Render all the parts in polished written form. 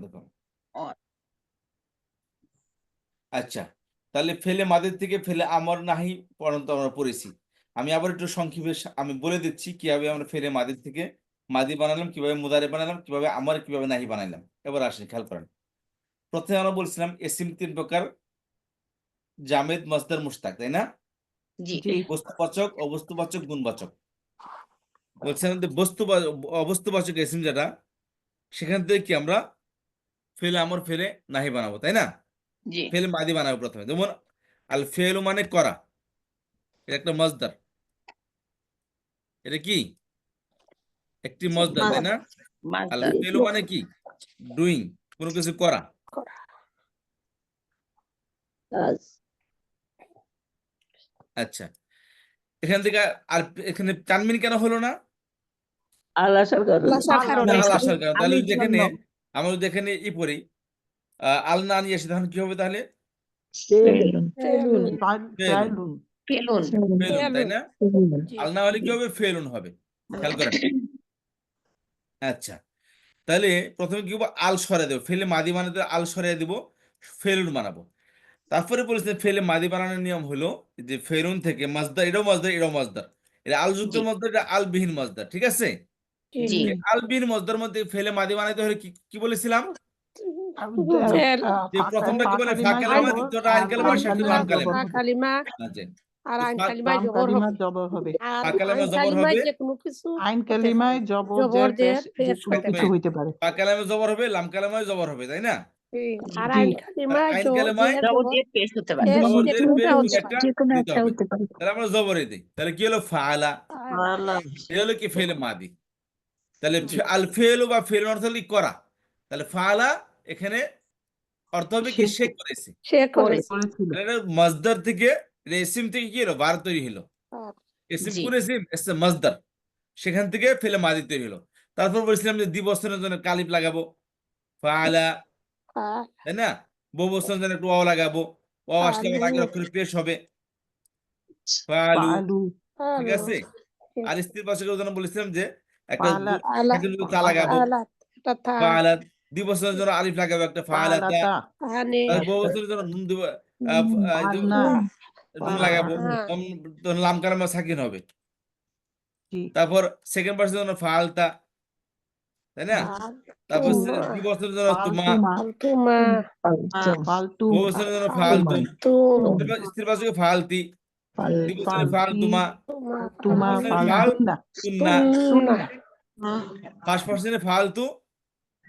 দেখো অ- আচ্ছা, তাহলে ফেলে মাদের থেকে ফেলে আমর নাহি পর্যন্ত আমরা পড়েছি। আমি আবার একটু সংক্ষেপে আমি বলে দিচ্ছি কিভাবে আমরা ফেলে মাদের থেকে মাদি বানালাম, কিভাবে মুদারে বানালাম, কিভাবে আমার কিভাবে নাহি বানাইলাম। এবার আসেন, খেয়াল করেন। প্রথমে আমরা বলছিলাম এসিম তিন প্রকার, জামেদ, মসদার, মুশতাক, তাই না? জি জি বস্তুবাচক, অবস্তুবাচক, গুণবাচক। বলছিলাম যে অবস্তুবাচক এসিম যেটা, সেখান থেকে কি আমরা ফেলে আমর ফেলে নাহি বানাবো, তাই না? জি ফেলে মাদি বানাবো প্রথমে। যেমন আল ফেলু মানে করা, এটা একটা মজদার। এটা কি? একটি মজদার, তাই না? আল মাসদার ফেলু মানে কি? ডুইং, কোনো কিছু করা। আচ্ছা, এখান থেকে আর এখানে তানমিন কেন হলো না? আল আসার কারণে আল আসার কারণে। তাহলে আলির যদি এখানে জন্য আমরা যদি এখানে ই পড়ি, আল না নিয়ে আসি, তখন কি হবে তাহলে? ফেলুন ফেলুন, ফেলুন ফেলুন, তাই না? আল না হলে কি হবে? ফেলুন হবে। খেয়াল করেন। আচ্ছা, তাহলে প্রথমে কি করবো? আল সরে দেবো। ফেলে মাদি বানাতে আল সরিয়ে দিব, ফেলুন বানাবো। তারপরে বলেছে ফেলে মাদি বানানোর নিয়ম হলো যে ফেলুন থেকে মাজদার, এটাও মাজদার, এটাও মাজদার। এটা আলযুক্ত জি মজদার, এটা আলবিহীন মজদার, ঠিক আছে? জি এই আলবিহীন মজদার মধ্যে ফেলে মাদি বানাইতে হলে কি কি বলেছিলাম? যে প্রথমটা কি বলে? ফা কালেমা, দ্বিতীয়টা আইন কালেমা, শেষটা লাম কালেমা। আচ্ছা, আর তো আইন ফা কালিমায় জবর হবে জবর হবে আর ফা কালেমা আইন জবর কালিমায় হবে, যে কোনো কিছু আইন হতে কালিমায় পারে জবর জবর জের দিয়ে পেশ যে পেশ কোনো হতে কিছু পারে হইতে পারে ফা কালেমা জবর হবে, লাম কালেমায় জবর হবে, তাই না? আর জি আইন আর কালিমায় আইন কালেমায় জের জবর জবর দিয়ে পেশ হতে পারে পেশ জবর যে দিয়ে কোনোটা পেশ হতে কোনো পারে একটা দিতে হবে। তাহলে আমরা জবরে দিই, তাহলে কি হলো? ফাআলা। আলা এটা হলো কি? ফেলে মাদি। তাহলে জি আল ফেলু বা ফেলুন অর্থ হলো কি? করা। তাহলে ফাআলা এখানে অর্থ হবে কি? সে সে করেছে। সে করে করেছে করেছিল তাহলে এটা মজদার থেকে, এটা ইসিম থেকে কি হলো? বার তৈরি হলো। আর ইসিম জি কোন ইসিম? এসে মজদার। সেখান থেকে ফেলে মাদি তৈরি হলো। তারপর বলছিলাম যে দ্বিবচনের জন্য কালিফ লাগাবো, ফাআলা, আর তাই না? বহুবচনের জন্য একটু ওয়াও লাগাবো, ওয়াও আসলে আলু আমার আগের অক্ষরে পেশ হবে, ফাআলু, পালু ঠিক আলু আছে? আর স্ত্রী বাচকের জন্য বলেছিলাম যে একটা পালা আলা সাকিন তা লাগাবো, আলাত এটা থা ফাআলাত। দ্বিবচনের জন্য আলিফ লাগাবো একটা, ফাআলাতা। পালাতা আনে তাহলে বহুবচনের জন্য নুন দিব, পালনা নুন লাগাবো, হ্যাঁ তখন লাম কালামা সাকিন হবে। জি তারপর সেকেন্ড পার্সনের জন্য ফাআলতা, তাই না? আর তারপর তুমা দ্বিবচনের জন্য তুমা, পালতুমা ফালতুমা পালতু বহুবচনের জন্য ফাআলতুম, তুম তারপর স্ত্রী বাচকে ফাআলতি, দ্বিবচনে পালতি ফাআলতুমা, তুমা তুমা বহুবচনে পালতুন্না ফাআলতুন্না, তুন্না ফার্স্ট পার্সনে ফাআলতু,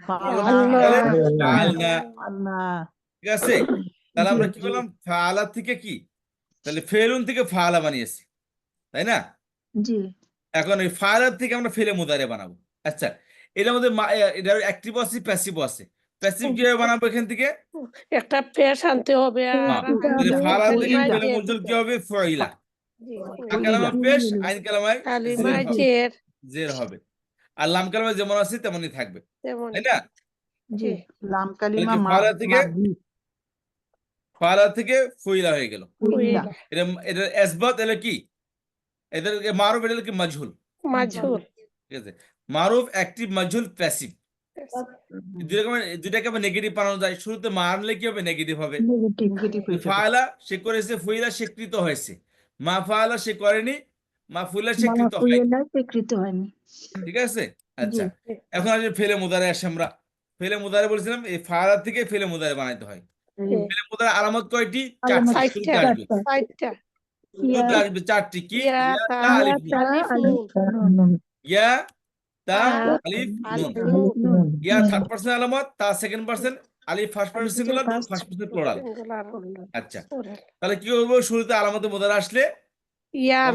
পালনা পরবর্তীতে ফালনা ফাআলনা, পালনা ঠিক আছে? তাহলে জি আমরা কি জি বললাম? ফাআলা থেকে কি, তাহলে ফেলুন থেকে ফাআলা বানিয়েছি, তাই না? জি এখন এই ফাআলা থেকে আমরা ফেলে মুদারে বানাবো। আচ্ছা, এটার মধ্যে এটা অ্যাক্টিভ আছে, প্যাসিভ আছে। প্যাসিভ কিভাবে বানাবো এখান থেকে? একটা পেশ আনতে হবে হ্যাঁ, আর আইন তাহলে ফাআলা থেকে কালিমায় ফেলে জের মুজুল দিতে কি হবে হবে? ফাইলা। জি ফা কইলা কালামা পেশ, আইন কালামায় জের কালিমায় হবে, জের জের হবে। আর লাম কালামায় যেমন আছে তেমনই থাকবে, তেমনই তাই না? জি জি লাম তাহলে কালিমা কি ফাআলা থেকে, মাদি ফাআলা থেকে ফুইলা হয়ে গেল। কুইলা কইলা এটা এটা এসবাত, এলে কি এদেরকে মারুফ, এটা কি মাজহুল, মাজহুর ঠিক আছে? মারুফ অ্যাক্টিভ, মাজহুল প্যাসিভ। দুই রকমের, দুইটাকে আবার নেগেটিভ বানানো যায়। শুরুতে মারলে কি হবে? নেগেটিভ হবে। নেগেটিভ হয়ে যাবে ফাআলা সে করেছে, ফুইলা সে কৃত হয়েছে। মা ফাআলা সে করেনি, মা ফুইলা সে কৃত হয়নি, স্বীকৃত হয়নি ঠিক আছে? জি আচ্ছা, এখন আসলে ফেলে মুদারে আসে আমরা। ফেলে মুদারে বলেছিলাম এই ফাআলা থেকে ফেলে মুদারে বানাইতে হয়। ফেলে মুদারে আলামত কয়টি? চারটি। শুরুতে আসবে, সাইটটা শুরুতে আসবে চারটি। কি? ইয়া ইয়া, তা তা, আলিফ, নুন। আলিফ নুন ইয়া, তা, তা আলিফ, নুন। আলিফ নুন ইয়া থার্ড পার্সন আলামত, তা সেকেন্ড পার্সন, আলিফ ফার্স্ট পার্সন সিঙ্গুলার, নুন ফার্স্ট পার্সন প্লুরাল। সিঙ্গুলার আচ্ছা, তাহলে কি করবো? শুরুতে আলামতে মুদারে আসলে ইয়াম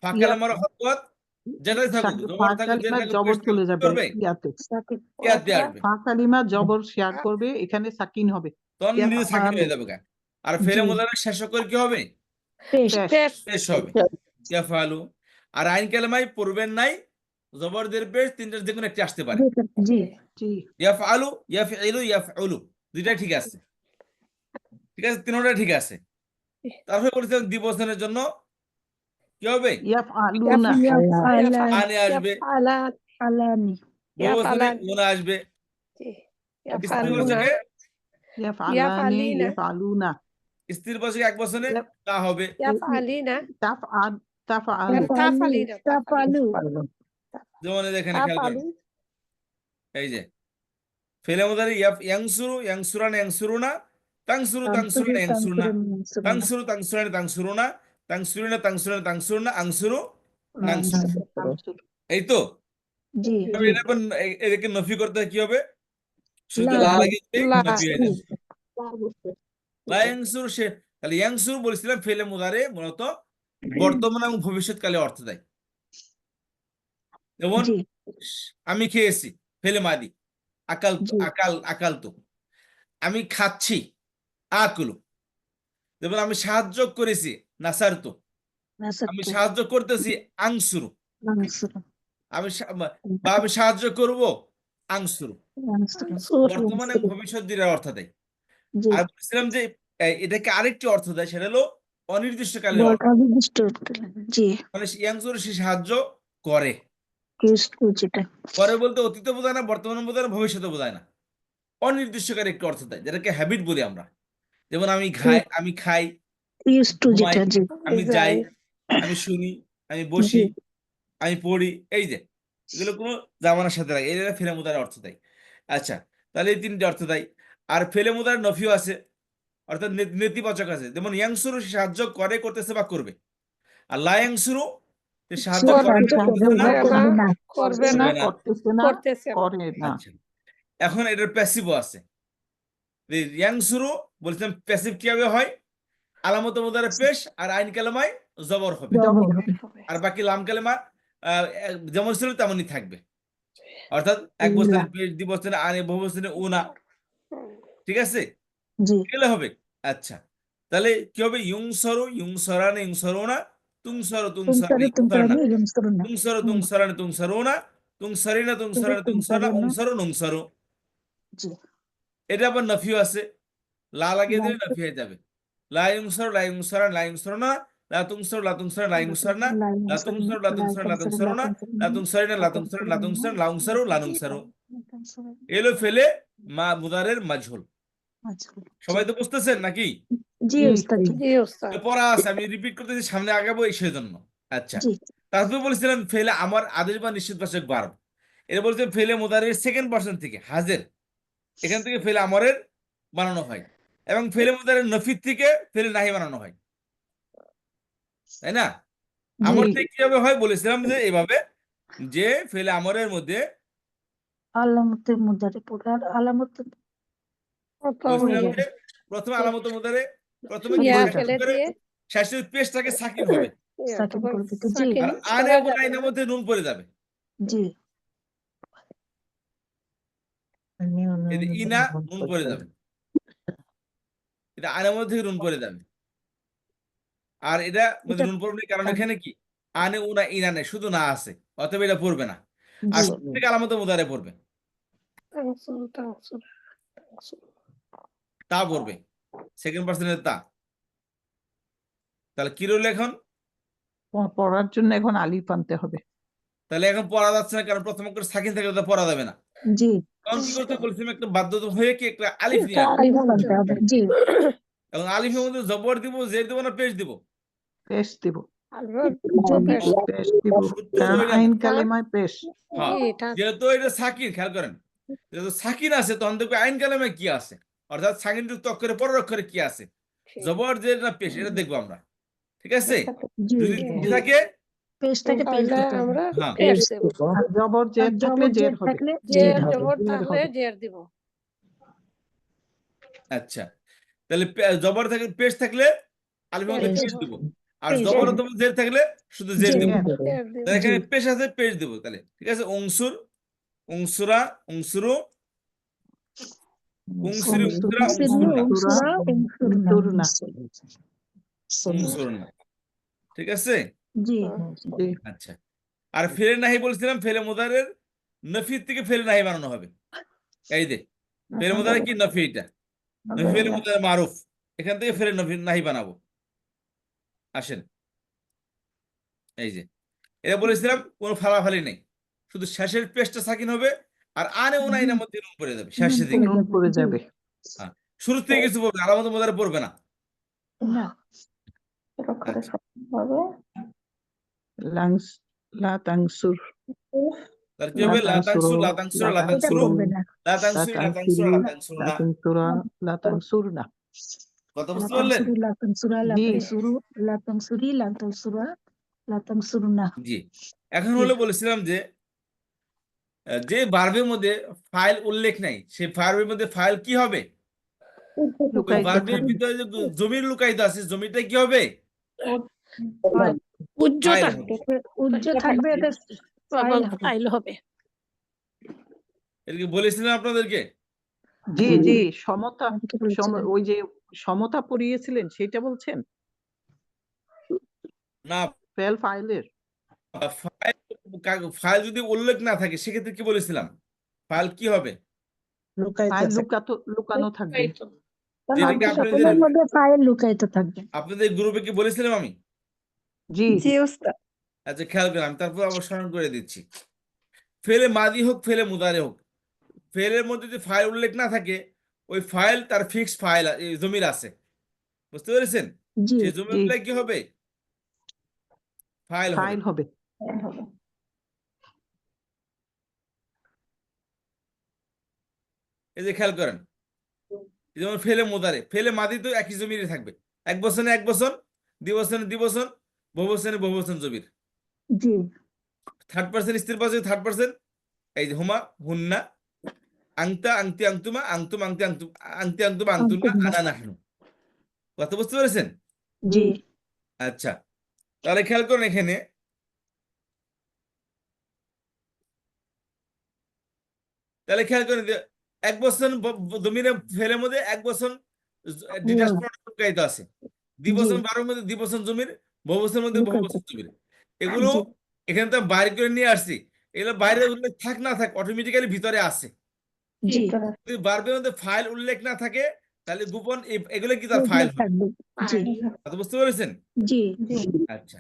ফাঁকা লামার হরকত যেটাই থাকুক, জবর থাকুক, যেটা থাকুক, জবর পেশ চলে থাকুক, কি যাবে করবে? ইয়াতে ইয়াতে আসবে। ফা কালিমা জবর শেয়ার করবে এখানে সাকিন হবে তখন নিজে সাকিন হয়ে যাবে গা। আর ফেলে জি মুদারে শেষ করে কি হবে? পেশ পেশ পেশ হবে, ইয়াফআলু। আর আইন কালেমায় পূর্বের নাই, জবরদের পেশ, তিনটার যে কোনো একটি আসতে পারে। জি জি ইয়াফআলু, ইয়াফইলু, ইয়াফউলু, দুইটাই ঠিক আছে, ঠিক আছে? তিনটা ঠিক আছে। তারপরে বলেছিলাম দ্বিবচনের জন্য কি হবে? ইয়াফআলুনা আনে আসবে, আলাত আলানি বহুবচনে ইয়াফআলান উনা আসবে, ইয়াফালুনা ইয়াফআলানি ইয়াফালিনা ইয়াফআলুনা স্থির বচকে এক বচনে তা হবে। ইয়াফালিনা তাফআল তাফআলু তাফালিনা তাফালু যেমন এই দেখেন খেয়াল করেন, তাফালু এই যে ফেলে মুদারি ইয়াংসুরু ইয়াংসুরান ইয়াংসুরুনা তাংসুরু তাংসুরান ইয়াংসুরুনা তাংসুরু তাংসুরান তাংসুরুনা তাংসুরিনা তাংসুরান তাংসুরুনা আংসুরু নাংসুরু। নানসুর। এই তো জি তবে এটা এখন এদেরকে নফি করতে হয় কি হবে? শুধু লা। লা লাগিয়ে দিলেই লা। নফি হয়ে যাবে। লা ইয়াংসুরু সে তাহলে ইয়াংসুরু বলেছিলাম ফেলে মুদারে মূলত বর্তমান এবং ভবিষ্যৎকালে অর্থ দেয়। যেমন জি আমি খেয়েছি ফেলে মাদি আকাল জি। আকাল তো, আমি খাচ্ছি আকুলু। যেমন আমি সাহায্য করেছি নাসার তো, আমি সাহায্য করতেছি আংসুরু। আমি বা আমি সাহায্য করব আংসুরু। বর্তমান এবং ভবিষ্যৎ দুইটার অর্থ দেয়। জি আর বলছিলাম যে এটাকে আরেকটি অর্থ দেয়, সেটা হলো অনির্দিষ্টকালের অর্থ। অনির্দিষ্ট জি মানে ইয়াংসুরু সে সাহায্য করে। যেটা করে বলতে অতীত বোঝায় না, বর্তমান বোঝায় না, ভবিষ্যতে বোঝায় না, অনির্দিষ্টকালের একটি অর্থ দেয়, যেটাকে হ্যাবিট বলি আমরা। যেমন আমি খাই, ইউজ টু ঘুমাই, যেটা জি আমি যাই, আমি শুনি, আমি বসি, জি আমি পড়ি, এই যে এগুলো কোনো জামানার সাথে লাগে, এরা ফেলে মুদারের অর্থ দেয়। আচ্ছা, তাহলে এই তিনটে অর্থ দেয়। আর ফেলে মুদারের নফিও আছে, অর্থাৎ নেতিবাচক আছে। যেমন ইয়াংসুরু সে সাহায্য করে, করতেছে বা করবে। আর লা ইয়াংসুরু সে সাহায্য করে না, করতেছে না, করবে না করবে না। করতেছে না করতেছে না। করে না। আচ্ছা, এখন এটার প্যাসিভও আছে। ইয়াংসুরু বলছিলাম প্যাসিভ কিভাবে হয়? আলামত মুদারে পেশ আর আইন কালেমায় জবর হবে, জবর আর বাকি লাম কালেমা যেমন ছিল তেমনই থাকবে। অর্থাৎ এক বছরের পেশ, দুই বছরের আনে, বহু বছরের উনা, ঠিক আছে, জি এগুলো হবে। আচ্ছা, তাহলে কি হবে? ইউংসরু ইউংসরানে ইউংসরুনা তুংসরু তুংসরানে ইউংসরনা তুংসরু তুংসরানে তুংসরুনা তুংসরিনা তুংসরানে তুংসরনা উংসরু নুংসরু। জি এটা আবার নফিও আছে, লা লাগিয়ে দিলে নফি হয়ে যাবে। লা ইউংসরু লা ইউংসরান লা ইউংসরুনা লা তুংসরু লা তুংসরান লা ইউংসরনা লা তুংসরু লা তুংসরান লা তুংসরুনা লা তুংসরিনা লা তুংসরান লা তুংসরান লা উংসরু লা নুংসরু। এলো ফেলে মুদারের মাজহুল। সবাই তো বুঝতেছেন নাকি? জি উস্তাদ জি জি ওস্তাদ পড়া আছে, আমি রিপিট করতেছি, সামনে আগাবো এই সেজন্য। আচ্ছা, জি তারপরে বলেছিলাম ফেলে আমার আদেশ বা নিশ্চিতবাচক ভার্ব। এটা বলছে ফেলে মুদারের সেকেন্ড পারসন থেকে, হাজের, এখান থেকে ফেলে আমরের বানানো হয়, এবং ফেলে মুদারের নফির থেকে ফেলে নাহি বানানো হয়, তাই না? আমর থেকে কিভাবে হয় বলেছিলাম যে এভাবে, যে ফেলে আমরের মধ্যে আলামতের মুদারে পড়ার আলামত বলেছিলাম যে প্রথমে আলামত মুদারে প্রথমে কি ইয়া সাকিন ফেলে করে, দিয়ে শেষের পেশটাকে সাকিন হবে, সাকিন তখন করে দিতে জি সাকিন আর আনে এবং আইনের মধ্যে নুন পড়ে যাবে। জি এতে ইনা নুন পড়ে যাবে, এটা আনের মধ্যে নুন পড়ে যাবে। আর এটা মধ্যে নুন পড়বে না, কারণ এখানে কি আনে উনা ইনা নেই, শুধু না আছে, অতএব এটা পড়বে না। আর জি শুরু থেকে আলামত মুদারে পড়বে, তাংসুর তাংসুর তাংসুর। তা পড়বে, সেকেন্ড পার্সনের তা। তাহলে কি রইল এখন? পড়ার জন্য এখন আলিফ আনতে হবে। তাহলে এখন পড়া যাচ্ছে না, কারণ প্রথম অক্ষর সাকিন থাকলে তো পড়া যাবে না। জি তখন কি করতে বলছিলাম, একটা বাধ্য হয়ে কি একটা আলিফ নিয়ে আসবে। আলিফ আনতে হবে জি এবং আলিফের মধ্যে জবর দিব, জের দিব না পেশ দিব? পেশ দিব আলবর পেশ। পেশ দিব, সূত্র কারণ হইলো না। আইন কালেমায় পেশ। হ্যাঁ, এটা যেহেতু এটা সাকিন, খেয়াল করেন, যেহেতু সাকিন আছে তখন দেখবে আইন কালামে কি আছে, অর্থাৎ সাকিন যুক্ত অক্ষরে পরের অক্ষরে কি আছে, জবর জের না পেশ, এটা দেখবো আমরা, ঠিক আছে? জি যদি জি থাকে, পেশটাকে পেশ তাহলে দিতে হবে আমরা হ্যাঁ, পেশ দেব। আর জবর জের থাকলে জের হবে। থাকলে জের হবে জবর জের থাকলে হবে। জের দিব। আচ্ছা, তাহলে জবর থাকলে পেশ থাকলে আলিফের মধ্যে পেশ পেশ দিব। দিব, আর পেশ জবর দিব। অথবা জের থাকলে শুধু জের জের দিব। দিব। জের দিব। তাহলে এখানে জি। পেশ আছে, পেশ দিব, তাহলে ঠিক আছে। উংসুর উংসুরা উংসুরু উংসিরি উংসুরা উংসুরনা উংসুরনা। উংসুরনা, ঠিক আছে। জি জি আচ্ছা, আর ফেলে নাহি বলছিলাম ফেলে মুদারের নফির থেকে ফেলে নাহি বানানো হবে। এই যে ফেলে মুদারে কি নফি, এটা নফি ফেলে মুদারে মারুফ, এখান থেকে ফেলে নফি নাহি বানাবো। আসেন, এই যে এটা বলেছিলাম কোনো ফালাফালি নেই, শুধু শেষের পেশটা সাকিন হবে আর আনে উনাইনের মধ্যে নুন পড়ে যাবে শেষের দিকে। নুন পড়ে জি। যাবে। হ্যাঁ, শুরু থেকে কিছু পড়বে, আলামত মুদারে পড়বে না। না আচ্ছা, লাংস লা তাংসুর তাহলে কি হবে? লাতাংসুর, লাতাংসুর, এটা লাতাংসুরু, পড়বে না। লাতাংসুরি, লাতাংসুরা, লাতাংসুরু না। লা তাংসুরনা। কথা বুঝতে পারলেন? জি। জি। এখন হলো বলেছিলাম যে যে ভার্বের মধ্যে ফাইল উল্লেখ নাই, সেই ভার্বের মধ্যে ফাইল কি হবে? ওই লুকায়িত ভার্বের থাকবে। ভিতরে যে জমির লুকায়িত আছে, জমিটা কি হবে? উজ্জ ফাইল থাকবে, হবে। উজ্জ্ব থাকবে, এটা এবং ফাইল হবে। ফাইল হবে। এটা কি বলেছিলাম আপনাদেরকে? জি জি, সমতা আমাকে বলেছিলেন। ওই যে সমতা পড়িয়েছিলেন সেটা বলছেন? না, ফাইলের ফাইল, ফাইল যদি উল্লেখ না থাকে সেক্ষেত্রে কি বলেছিলাম? ফাইল কি হবে? ফাইল লুকানো থাকবে। যেটাকে আপনাদের সকলের মধ্যে ফাইল লুকায়িত থাকবে। আপনাদের গ্রুপে কি বলেছিলাম আমি? জি জি উস্তাদ। আচ্ছা, খেয়াল করেন, আমি তারপর আবার স্মরণ করে দিচ্ছি। ফেলে মাদি হোক, ফেলে মুদারে হোক, ফেলের মধ্যে যদি ফাইল উল্লেখ না থাকে, ওই ফাইল তার ফিক্স ফাইল জমির আছে, বুঝতে পেরেছেন? জি সেই জমিগুলো কি হবে? ফাইল হবে। ফাইল হবে। এই যে খেয়াল করেন, যেমন ফেলে মুদারে, ফেলে মাদি তো একই জমিরই থাকবে, এক বছরে এক বছর, দ্বিবছরে দ্বিবছর, বহুবচনে বহুবচন জমির। জি থার্ড পার্সন স্ত্রীর পাশে থার্ড পার্সন, এই যে হুমা, হুন্না, আংতা, আংতি, আংতুমা, আংতুম, আংতি, আংতুম, আংতি, আংতুমা, আংতুমা, আনা, নাহনু। কথা বুঝতে পেরেছেন? জি আচ্ছা, তাহলে খেয়াল করুন এখানে, তাহলে খেয়াল করেন যে এক বছর জমির ফেলের মধ্যে এক বছর ডিটাচ লুকায়িত আছে, দ্বিবছর 12 মধ্যে দ্বিবছর জমির, বহুবছরের মধ্যে বহুবছর জমির। এগুলো জি। এখানে তো বাইরে করে নিয়ে আসছি, এগুলো বাইরে উল্লেখ থাক না থাক অটোমেটিক্যালি ভিতরে আসে। জি যদি ভার্বের মধ্যে ফাইল উল্লেখ না থাকে তাহলে গোপন এগুলো কি তার ফাইল হবে। থাকবে। জি কথা বুঝতে পেরেছেন? জি আচ্ছা,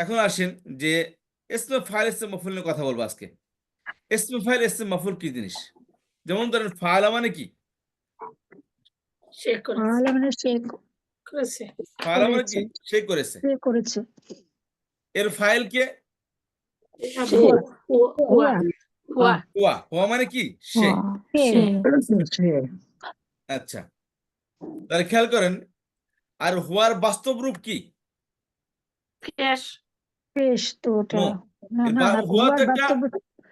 এখন আসেন যে ইসমে ফাইল ইসমে মফউল নিয়ে কথা বলবো আজকে। ইসমে ফাইল ইসমে মফউল কি জিনিস? যেমন ধরেন ফাআলা মানে কি? সে করেছে, তাহলে মানে সে করেছে। ফাআলা মানে কি? করেছে। সে করেছে। সে করেছে। এর ফাইল কে? হুয়া হুয়া, হুয়া, হুয়া। হুয়া মানে কি? সে। সে আচ্ছা, তাহলে খেয়াল করেন, আর হুয়ার বাস্তব রূপ কি? ফেস, পেশ তো ওটা নো, না এর না না হুয়া তো হুয়ার একটা, বাস্তব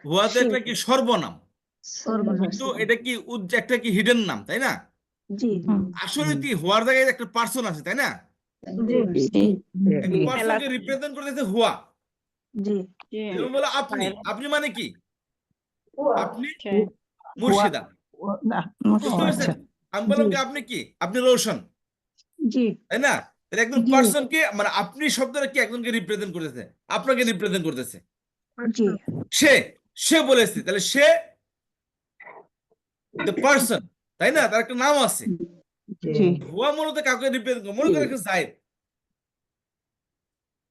হুয়া তো সে। একটা কি সর্বনাম, সর্বনাম। কিন্তু এটা কি একটা কি হিডেন নাম, তাই না? জি আসলে কি হুয়ার জায়গায় একটা পার্সন আছে, তাই না? জি একটা পার্সনকে রিপ্রেজেন্ট করতেছে হুয়া। জি যেমন বলো আপনি, আপনি মানে কি? আপনি হুয়া মুর্শিদা, না। বুঝতে পেরেছেন? আচ্ছা। আমি বললাম কি আপনি কি? আপনি রোশন, জি তাই না? তাহলে একজন জি পার্সনকে, মানে আপনি শব্দটা কি একজনকে রিপ্রেজেন্ট করতেছে, আপনাকে রিপ্রেজেন্ট করতেছে। জি সে, সে বলেছে, তাহলে সে দ্য পার্সন, তাই না? তার একটা নাম আছে। জি হুয়া মূলত কাউকে রিপ্রেজেন্ট করে, মনে করেন একটা জায়েদ,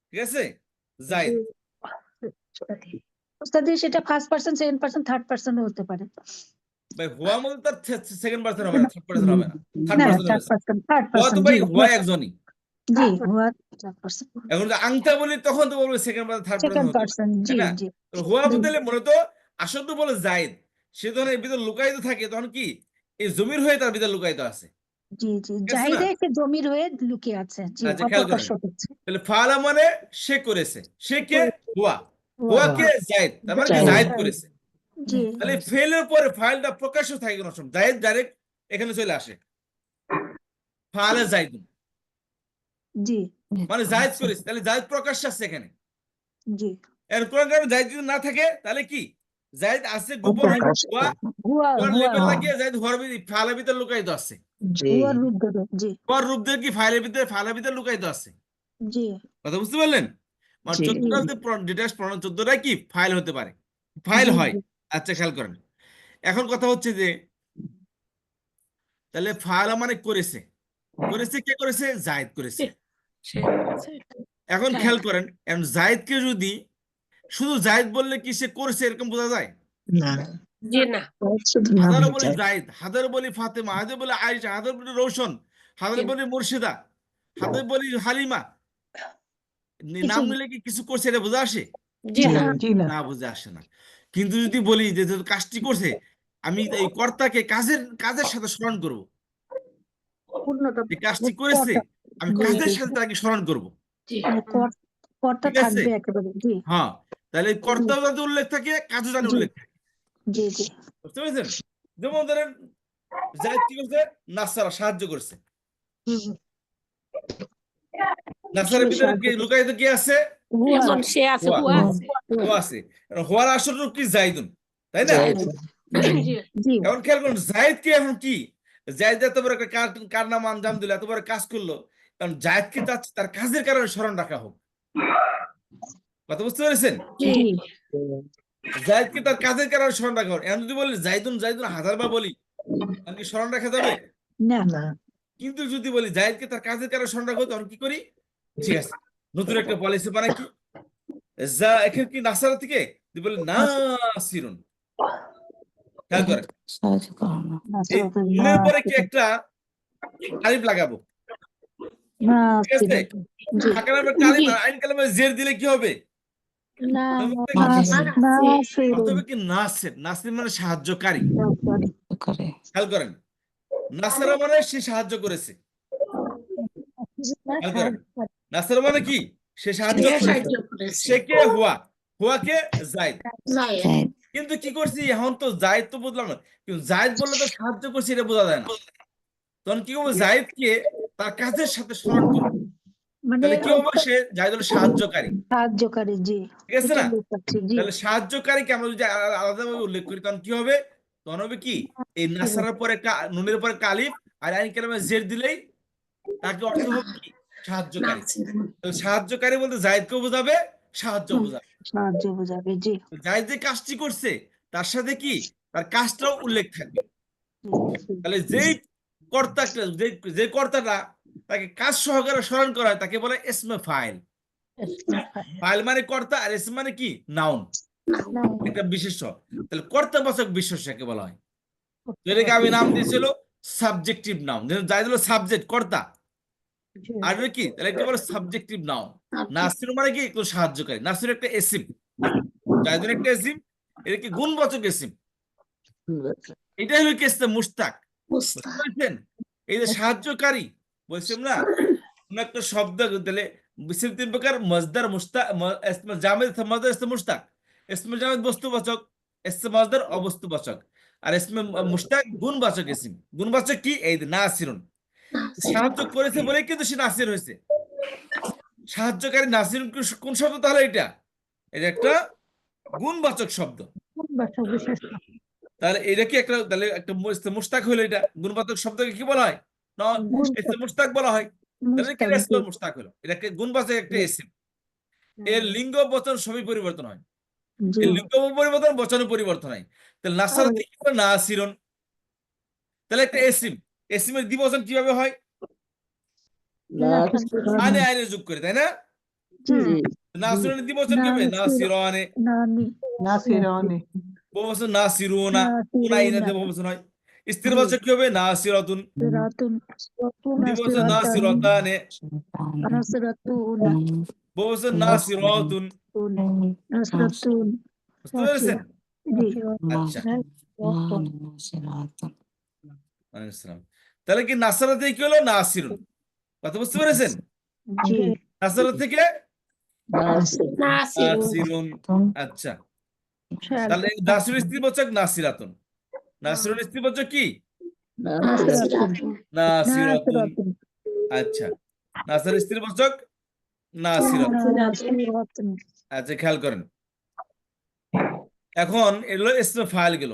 ঠিক আছে? জায়েদ, ওস্তাদি সেটা first person, second person, third person হতে পারে। ভাই হুয়া মূলত তার সেকেন্ড পার্সন হবে না, থার্ড পার্সন হবে না, থার্ড না পার্সন থার্ড হবে। পারসন, থার্ড হুয়া তো পারসন। ভাই জি হুয়া একজনই। জি হুয়া থার্ড পারসন, এখন যদি আংটা বলি তখন তো বলবো second person, third person second হতে পারে, পারসন। তাই জি না? জি তো হুয়া জি বদলে মূলত আসল তো বলে জায়েদ, সে যখন এর ভিতর লুকায়িত থাকে তখন কি এই জমির হয়ে তার ভিতর লুকায়িত আছে, জি জি ঠিক আছে না? জাহিদে একটা জমির হয়ে লুকিয়ে আছে। জি আচ্ছা, খেয়াল করেন, অপ্রকাশ্য হচ্ছে। তাহলে ফাআলা মানে সে করেছে, সে কে? হুয়া। হুয়া কে? জায়েদ, তার মানে কি জায়েদ করেছে। জি তাহলে ফেলের পরে ফাইলটা প্রকাশ্য থাকে কোন সময়, জায়েদ ডাইরেক্ট এখানে চলে আসে, ফাআলা জায়েদুন, জি মানে জায়েদ করেছে, তাহলে জায়েদ প্রকাশ্য আছে এখানে। জি এর কোন কারণে জায়েদ যদি না থাকে তাহলে কি জায়েদ আছে গোপনে, হুয়া হুয়া হুয়ার হুয়া লেবেল লাগিয়ে জায়েদ হুয়ার ফাইলের ভিতর লুকায়িত আছে। হুয়ার রূপ ধরে। জি হুয়ার রূপ দিয়ে কি ফাইলের ভিতরে লুকায়িত আছে। জি কথা বুঝতে পারলেন? মানে জি 14টা ডিটেলস পড়ানো, 14টাই কি ফাইল হতে পারে, ফাইল জি হয়। জি আচ্ছা, খেয়াল করেন, এখন কথা হচ্ছে যে তাহলে ফাআলা মানে করেছে, করেছে কে করেছে? জায়েদ করেছে। সে করেছে। এখন খেয়াল করেন, এখন জায়েদকে যদি শুধু জায়েদ বললে কি সে করেছে এরকম বোঝা যায়? না জি না। শুধু না হাজারো হয়ে বলি যায় জাহিদ, হাজারো বলি ফাতেমা, হাজারো বলি আয়েশা, হাজারো বলি রৌশন, হাজারো জি। বলি মুর্শিদা, হাজারো বলি হালিমা, নাম কিছু নিলে কি কিছু করছে এটা বোঝা আসে? জি না। জি না না, বুঝে আসে না। কিন্তু যদি বলি যে যে কাজটি করছে, আমি এই কর্তাকে কাজের কাজের সাথে স্মরণ করব, পূর্ণতা এই কাজটি করেছে কর্তা আমি জি কাজের জি সাথে তাকে স্মরণ করব, জি। মানে কর্তা ঠিক আছে? থাকবে একেবারে জি হ্যাঁ, তাহলে এই কর্তাও যাতে উল্লেখ থাকে, কাজও জানি জি উল্লেখ থাকে। জি জি বুঝতে পেরেছেন? যেমন ধরেন জাহিদ কি করছে, নাসারা সাহায্য করছে। হুম, নাসারের সে ভিতরে সাহায্য কে করছে। লুকায়িত কে আছে? হুয়া একজন সে আছে, হুয়া, হুয়া আছে। হুয়া আছে। কারণ হুয়ার আসল রূপ কি? জাইদুন, তাই না? জি। জি এখন খেয়াল করুন জায়েদ কে এখন কি, জায়েদ এত বড় একটা কার নাম আঞ্জাম দিল, এত বড় কাজ করলো, কারণ জায়েদকে চাচ্ছে তার কাজের কারণে স্মরণ রাখা হোক। কথা বুঝতে পেরেছেন? জি। জি জায়েদকে তার কাজের কারণে স্মরণ রাখা হোক। এখন যদি বলি জাইদুন জাইদুন হাজারবার বলি, তাহলে কি স্মরণ রাখা যাবে? না না কিন্তু যদি বলি জায়েদকে তার কাজের কারণে স্মরণ রাখা হোক, তখন কি করি? ঠিক আছে, নতুন একটা পলিসি বানাই কি, যা এখানে কি নাসারা থেকে বলি না সিরুন। খেয়াল করেন, না এই সরকার না নুনের পরে কি একটা আলিফ লাগাবো, না ঠিক আছে? জি ফাঁকা নামে একটা আলিফ জি। আর আইন কালামে জের দিলে কি হবে? না হবে না কি? না অর্থ ফেরুন হবে কি? নাসির, নাসির মানে সাহায্যকারী। খেয়াল করেন, নাসারা মানে সে সাহায্য করেছে। খেয়াল করেন, নাসারা মানে কি? সে সাহায্য সে করেছে। সাহায্য করেছে। সে কে? হুয়া। হুয়াকে জায়েদ। জায়েদ। কিন্তু কি করছি, এখন তো জায়েদ তো বুঝলাম না, কিন্তু জায়েদ বললে তো সাহায্য করছি এটা বোঝা যায় না। তখন কি করবো, জায়েদকে তার কাজের সাথে স্মরণ করবো। মানে তাহলে কি হবে, সে জায়েদ হলো সাহায্যকারী, সাহায্যকারী জি ঠিক আছে এটা না? বোঝাচ্ছি জি তাহলে সাহায্যকারীকে আমরা যদি আলাদাভাবে উল্লেখ করি, তখন কি হবে? তখন হবে কি, এই নাসারার পরে নুনের পরে কালিফ আর আইন কালামে জের দিলেই তাকে অর্থ হবে কি? সাহায্যকারী। নাসির। তাহলে সাহায্যকারী বলতে জায়েদকেও বোঝাবে, সাহায্য বোঝাবে। সাহায্য বোঝাবে জি জায়েদ যে কাজটি করছে তার সাথে কি তার কাজটাও উল্লেখ থাকবে। তাহলে যেই কর্তাটা, যে কর্তাটা তাকে কাজ সহকারে স্মরণ করা হয় তাকে বলে ইসমে ফাইল। ফাইল মানে কর্তা, আর ইসম মানে কি? নাউন, একটা বিশেষ্য। তাহলে কর্তাবাচক বিশেষ্যকে বলা হয়। যেটাকে আমি নাম দিয়েছিল সাবজেক্টিভ নাউন, যাই হলো সাবজেক্ট, কর্তা। আর এটা কি? তাহলে এটা বলে সাবজেক্টিভ নাউন। নাসির মানে কি? একটু সাহায্যকারী। নাসির একটা এসিম, জায়দুন একটা এসিম, এটা কি গুণবাচক এসিম। এটাই হলো কি ইসমে মুশতাক। বুঝতে মুস্তাক। পেরেছেন? এই যে সাহায্যকারী বলছিলাম না, কোন একটা শব্দ দিলে বিশেষ তিন প্রকার, মজদার, মুশতাক, ইসমে জামেদ, মজদার, ইসমে মুশতাক। ইসমে জামেদ বস্তুবাচক, ইসমে মজদার অবস্তুবাচক, আর ইসমে মুশতাক গুণবাচক ইসিম। গুণবাচক কি? এই যে নাসিরুন, নাসির। সাহায্য করেছে বলেই কিন্তু সে নাসির হয়েছে। সাহায্যকারী নাসিরুন কোন শব্দ তাহলে? এটা এটা একটা গুণবাচক শব্দ। তাহলে এটা কি একটা, তাহলে একটা মুশতাক হলো, এটা গুণবাচক শব্দকে কি বলা হয়? না, ইসমে মুশতাক বলা হয়। তাহলে কি মুস্তাক জি ইসমে মুশতাক হলো, এটাকে গুণবাচক একটা ইসিম। এর লিঙ্গ বচন সবই পরিবর্তন হয়, জি এর লিঙ্গ পরিবর্তন, বচনে পরিবর্তন হয়। তাহলে নাসারা আর থেকে নাসিরুন, তাহলে একটা এসিম, এসিমের দ্বিবচন কিভাবে হয়? না আনে আইনে যোগ করে, তাই না? জি নাসিরুনের দ্বিবচন না কিভাবে? নাসিরানে। নানি নাসিরানে বহুবচন নাসিরুনা, না উনা সিরুনা ইনাতে বহুবচন হয়। স্ত্রীবাচক কি হবে? নাসিরাতুন। সিরাতুন দ্বিবচন নাসিরাতানি নাসিরাতানে, নাসিরাতুনা বহুবচন নাসিরাতুন। নাসিরাতুন বুঝতে পেরেছেন? জি আচ্ছা, ওয়ালাইকুম আসসালাম। তাহলে কি নাসারা থেকে কি হলো? নাসিরুন। কথা বুঝতে পেরেছেন? জি নাসারা থেকে নাসির। নাসিরুন। আচ্ছা, তাহলে নাসির স্ত্রীবাচক নাসিরাতুন, নাসিরুন স্ত্রীবাচক কি? নাসিরাতুন নাসিরাতুন। নাসিরাতুন আচ্ছা, নাসার স্ত্রীবাচক নাসিরাতুন। নাসিরাতুন আচ্ছা, খেয়াল করেন, এখন এগুলো ইসমে ফাইল গেল,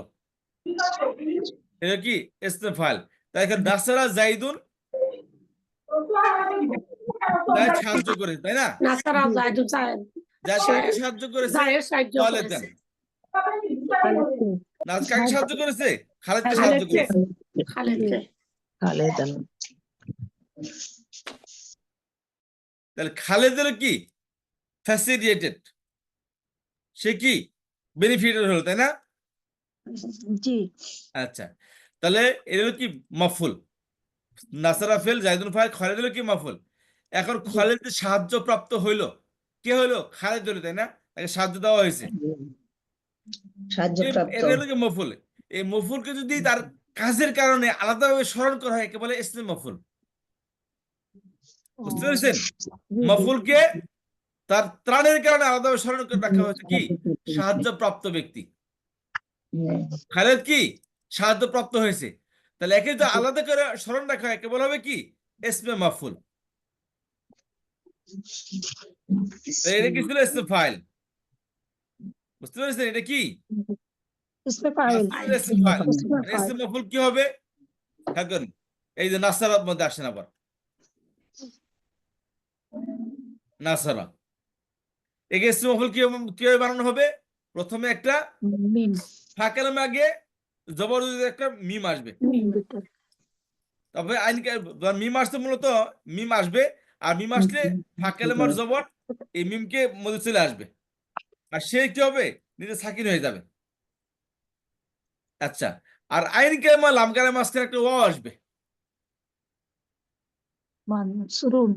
এটা কি? ইসমে ফাইল। তাই এখানে নাসারা জাইদুন, জায়েদ সাহায্য করে, তাই না? নাসারা জায়েদ। জায়েদ। জায়েদ সে কাকে সাহায্য করেছে? জায়েদ সাহায্য খালেদ দেন। করেছে। নাজ কাকে সাহায্য করেছে? খালেদকে সাহায্য খালেদকে। করেছে। খালেদকে। তাহলে খালেদের কি? ফ্যাসিলিটেটেড, সে কি? বেনিফিটেড হলো, তাই না? জি আচ্ছা, তাহলে এটা হলো কি মাফুল। নাসারা ফেল, জাইদুন ফাইল, খালিদ হলো কি মাফুল। এখন খালিদ যে সাহায্য প্রাপ্ত হইলো, কে হইলো? খালিদ হইলো, তাই না? তাকে সাহায্য দেওয়া হয়েছে, সাহায্যপ্রাপ্ত এটা হলো কি মফুল। এই মফুলকে যদি তার কাজের কারণে আলাদাভাবে স্মরণ করা হয়, একে বলে ইসমে মফুল। বুঝতে পেরেছেন? মফুলকে তার ত্রাণের কারণে আলাদাভাবে স্মরণ করে রাখা হয়েছে কি? সাহায্যপ্রাপ্ত ব্যক্তি। খালেদ কি সাহায্যপ্রাপ্ত হয়েছে, তাহলে একে যদি আলাদা করে স্মরণ রাখা হয়, একে বলা হবে কি? ইসমে মাফুল। তো এটা কি ছিল? ইসমে ফাইল। বুঝতে পেরেছেন এটা কি? ইসমে ফাইল ইসমে ফাইল। ইসমে আর ফাইল ইসমে মাফুল কি হবে? এখন এই যে নাসারার মধ্যে আসেন আবার, নাসারা, একে ইসমে মাফুল কিভাবে বানানো হবে? প্রথমে একটা মিম ফাঁকের আগে জবরদস্তি একটা মিম আসবে, মিম ভিতর তবে মিম আসতে মূলত মিম আসবে, আর মিম আসলে ফাঁকেলেমার জবর এই মিমকে মধ্যে চলে আসবে, আর সে কি হবে? নিজে সাকিন হয়ে যাবে। আচ্ছা, আর আইন কালেমা লাম কালেমা মাঝখানে একটা ওয়াও আসবে, মানসুরুন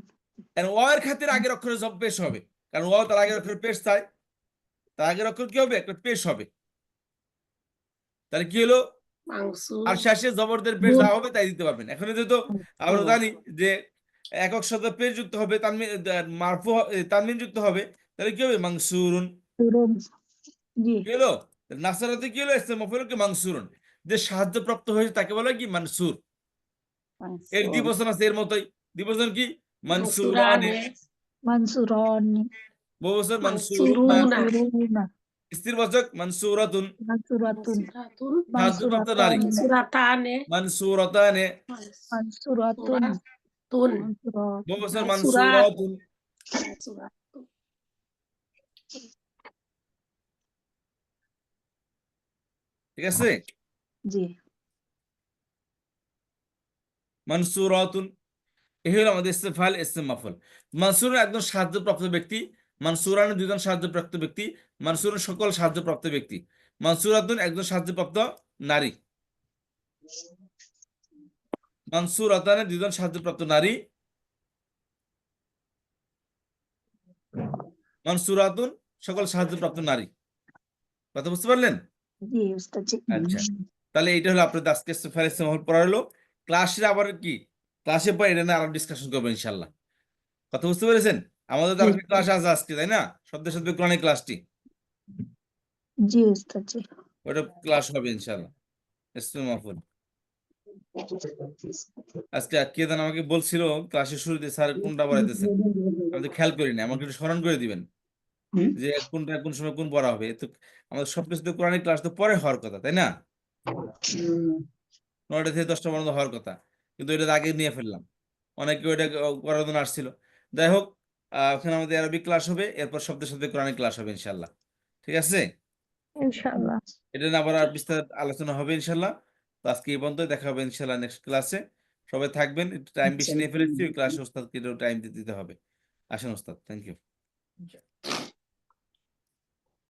আর ওয়াও এর খাতিরে আগের অক্ষরে জব পেশ হবে, কারণ ওয়াও তার আগের অক্ষরে পেশ চায়, তার আগের অক্ষর কি হবে? একটা পেশ হবে। তাহলে কি হলো? মাংসুর আর শেষে জবরদের পেশ যা হবে তাই দিতে পারবেন। এখন যেহেতু আমরা জানি যে একক শব্দ পেশ যুক্ত হবে, তানমিন মারফু তানমিন যুক্ত হবে, তাহলে কি হবে? মাংসুরুন। সুরুন জি কি হলো? নাসারাতে কি হলো? ইসমে মাফউল কি? মানসুরুন। যে সাহায্যপ্রাপ্ত হয়েছে তাকে বলা হয় কি? মানসুর। এর দ্বিবচন আছে এর মতোই, দ্বিবচন কি? মানসুরানে। মানসুরানে মানসুরন বহুবচন মানসুরুনা। মানসুরুনা মানসুরুনা স্ত্রীবাচক মানসুরাতুন। মানসুরাতুন মানসুরাতুন সাহায্যপ্রাপ্ত নারী মানসুরাতান মানসুরাতানে মানসুরাতানে। মানসুরাতুন মানসুরাতুন মানসুরাত বহুবচন মানসুরাত মানসুরাতুন। মানসুরাতুন ঠিক আছে? জি মানসুরাতুন, এই হলো আমাদের ইসম ফাইল, ইসম মাফউল। মানসুরুন একজন সাহায্যপ্রাপ্ত ব্যক্তি, মানসুরান দুজন সাহায্যপ্রাপ্ত ব্যক্তি, মানসুরুন সকল সাহায্যপ্রাপ্ত ব্যক্তি, মানসুরাতুন একজন সাহায্যপ্রাপ্ত নারী, মানসুরাতানে দুজন সাহায্যপ্রাপ্ত নারী, মানসুরাতুন সকল সাহায্যপ্রাপ্ত নারী। কথা বুঝতে পারলেন? জি উস্তাদ জি আচ্ছা, তাহলে এইটা হলো আপনাদের আজকে ইসম ফাইল, ইসম মাফউল পড়া হলো। ক্লাসে আবার কি, ক্লাসে পর এটা নিয়ে আরো ডিসকাশন করবো ইনশাল্লাহ। কথা বুঝতে পেরেছেন? আমাদের তো আরেকটা ক্লাস আছে আজকে, তাই না? শব্দের সাথে কোরআনের ক্লাসটি, জি উস্তাদ জি ওটা ক্লাস হবে ইনশাল্লাহ। ইসম মাফউল আজকে কে যেন আমাকে বলছিল ক্লাসের শুরুতে, স্যার কোনটা পড়াইতেছেন, আমি তো খেয়াল করিনি, আমাকে একটু স্মরণ করে দিবেন যে কোনটা কোন সময় কোন পড়া হবে। তো আমাদের সবকিছু তো কোরআনিক ক্লাস তো পরে হওয়ার কথা, তাই না? 9টা থেকে 10টা পর্যন্ত হওয়ার কথা, কিন্তু এটা আগে নিয়ে ফেললাম। অনেকে ওইটা করার জন্য আসছিল। যাই হোক, ওখানে আমাদের আরবিক ক্লাস হবে, এরপর শব্দের সাথে কোরআনিক ক্লাস হবে ইনশাল্লাহ। ঠিক আছে? ইনশাআল্লাহ এটা নিয়ে আবার আর বিস্তারিত আলোচনা হবে ইনশাল্লাহ। তো আজকে এই পর্যন্ত, দেখা হবে ইনশাল্লাহ নেক্সট ক্লাসে। সবাই থাকবেন, একটু টাইম বেশি নিয়ে ফেলেছি, ওই ক্লাসে ওস্তাদকে টাইম দিতে হবে। আসেন ওস্তাদ, থ্যাংক ইউ।